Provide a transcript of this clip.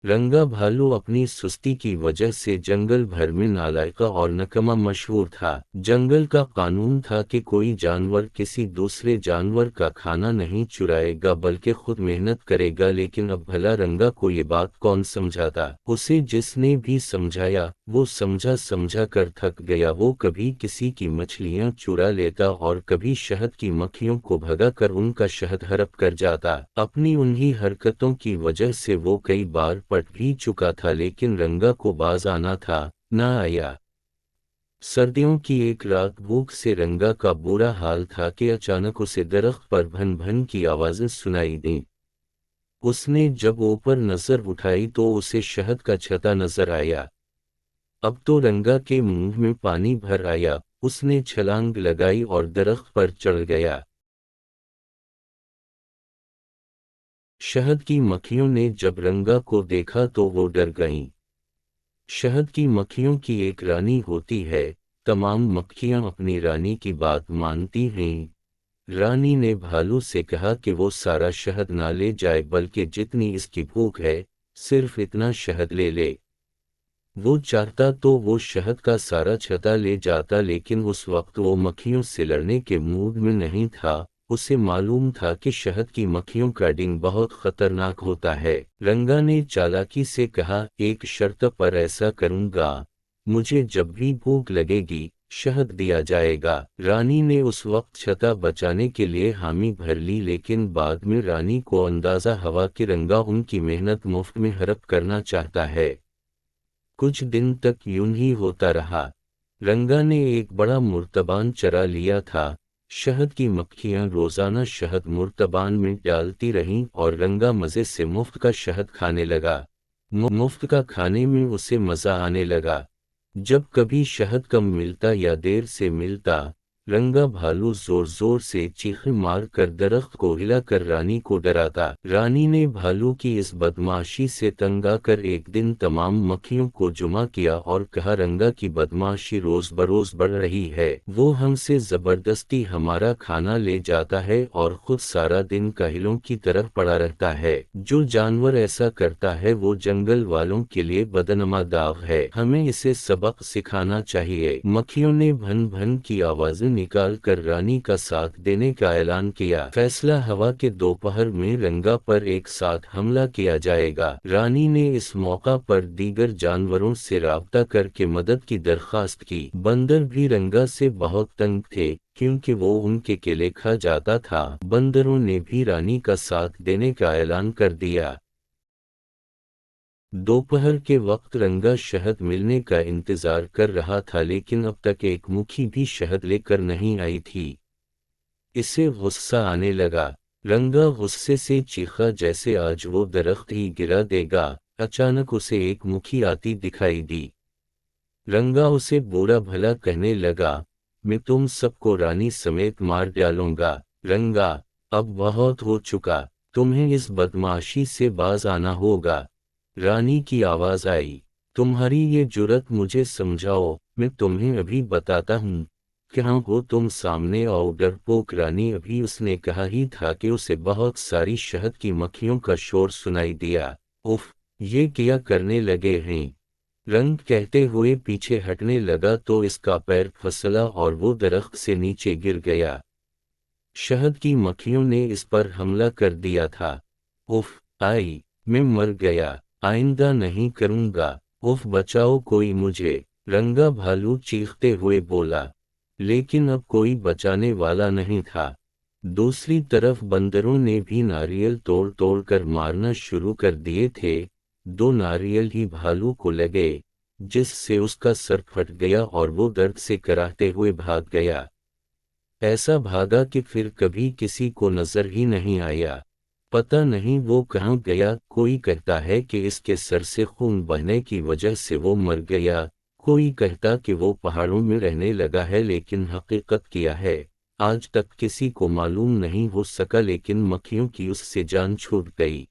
रंगा भालू अपनी सुस्ती की वजह से जंगल भर में नालायक और नकमा मशहूर था। जंगल का कानून था कि कोई जानवर किसी दूसरे जानवर का खाना नहीं चुराएगा बल्कि खुद मेहनत करेगा। लेकिन अब भला रंगा को ये बात कौन समझाता। उसे जिसने भी समझाया वो समझा समझा कर थक गया। वो कभी किसी की मछलियां चुरा लेता और कभी शहद की मक्खियों को भगा कर उनका शहद हड़प कर जाता। अपनी उन्हीं हरकतों की वजह से वो कई बार पट भी चुका था, लेकिन रंगा को बाज आना था, ना आया। सर्दियों की एक रात भूख से रंगा का बुरा हाल था कि अचानक उसे दरख्त पर भन भन की आवाजें सुनाई दी। उसने जब ऊपर नजर उठाई तो उसे शहद का छत्ता नजर आया। अब तो रंगा के मुंह में पानी भर आया। उसने छलांग लगाई और दरख्त पर चढ़ गया। शहद की मक्खियों ने जब रंगा को देखा तो वो डर गईं। शहद की मक्खियों की एक रानी होती है। तमाम मक्खियां अपनी रानी की बात मानती हैं। रानी ने भालू से कहा कि वो सारा शहद ना ले जाए बल्कि जितनी इसकी भूख है सिर्फ इतना शहद ले ले। वो चाहता तो वो शहद का सारा छत्ता ले जाता, लेकिन उस वक्त वो मक्खियों से लड़ने के मूड में नहीं था। उसे मालूम था कि शहद की मक्खियों का डिंग बहुत खतरनाक होता है। रंगा ने चालाकी से कहा, एक शर्त पर ऐसा करूंगा, मुझे जब भी भूख लगेगी शहद दिया जाएगा। रानी ने उस वक्त छत्ता बचाने के लिए हामी भर ली, लेकिन बाद में रानी को अंदाजा हुआ कि रंगा उनकी मेहनत मुफ्त में हड़प करना चाहता है। कुछ दिन तक यूं ही होता रहा। रंगा ने एक बड़ा मुर्तबान चरा लिया था। शहद की मक्खियां रोजाना शहद मुर्तबान में डालती रहीं और रंगा मजे से मुफ्त का शहद खाने लगा। मुफ्त का खाने में उसे मजा आने लगा। जब कभी शहद कम मिलता या देर से मिलता, रंगा भालू जोर जोर से चीखें मार कर दरख्त को हिलाकर रानी को डराता। रानी ने भालू की इस बदमाशी से तंग आकर एक दिन तमाम मक्खियों को जुमा किया और कहा, रंगा की बदमाशी रोज बरोज बढ़ रही है। वो हमसे जबरदस्ती हमारा खाना ले जाता है और खुद सारा दिन काहिलों की तरह पड़ा रहता है। जो जानवर ऐसा करता है वो जंगल वालों के लिए बदनमा दाग है। हमें इसे सबक सिखाना चाहिए। मक्खियों ने भन भन की आवाजें निकाल कर रानी का साथ देने का ऐलान किया। फैसला हुआ कि दोपहर में रंगा पर एक साथ हमला किया जाएगा। रानी ने इस मौका पर दीगर जानवरों से राब्ता करके मदद की दरख्वास्त की। बंदर भी रंगा से बहुत तंग थे क्योंकि वो उनके केले खा जाता था। बंदरों ने भी रानी का साथ देने का ऐलान कर दिया। दोपहर के वक्त रंगा शहद मिलने का इंतजार कर रहा था, लेकिन अब तक एक मुट्ठी भी शहद लेकर नहीं आई थी। इसे गुस्सा आने लगा। रंगा गुस्से से चीखा जैसे आज वो दरख्त ही गिरा देगा। अचानक उसे एक मुट्ठी आती दिखाई दी। रंगा उसे बुरा भला कहने लगा, मैं तुम सबको रानी समेत मार डालूंगा। रंगा, अब बहुत हो चुका, तुम्हें इस बदमाशी से बाज आना होगा। रानी की आवाज आई, तुम्हारी ये जुर्रत, मुझे समझाओ, मैं तुम्हें अभी बताता हूँ। कहाँ हो तुम, सामने आओ। डरपोक रानी। अभी उसने कहा ही था कि उसे बहुत सारी शहद की मक्खियों का शोर सुनाई दिया। उफ, ये क्या करने लगे हैं। रंग कहते हुए पीछे हटने लगा तो इसका पैर फिसला और वो दरख्त से नीचे गिर गया। शहद की मक्खियों ने इस पर हमला कर दिया था। उफ, आई, मैं मर गया, आइंदा नहीं करूंगा। उफ, बचाओ कोई मुझे। रंगा भालू चीखते हुए बोला। लेकिन अब कोई बचाने वाला नहीं था। दूसरी तरफ बंदरों ने भी नारियल तोड़ तोड़ कर मारना शुरू कर दिए थे। दो नारियल ही भालू को लगे, जिससे उसका सर फट गया और वो दर्द से कराहते हुए भाग गया। ऐसा भागा कि फिर कभी किसी को नजर ही नहीं आया। पता नहीं वो कहाँ गया। कोई कहता है कि इसके सर से खून बहने की वजह से वो मर गया, कोई कहता कि वो पहाड़ों में रहने लगा है, लेकिन हकीकत क्या है आज तक किसी को मालूम नहीं हो सका। लेकिन मक्खियों की उससे जान छूट गई।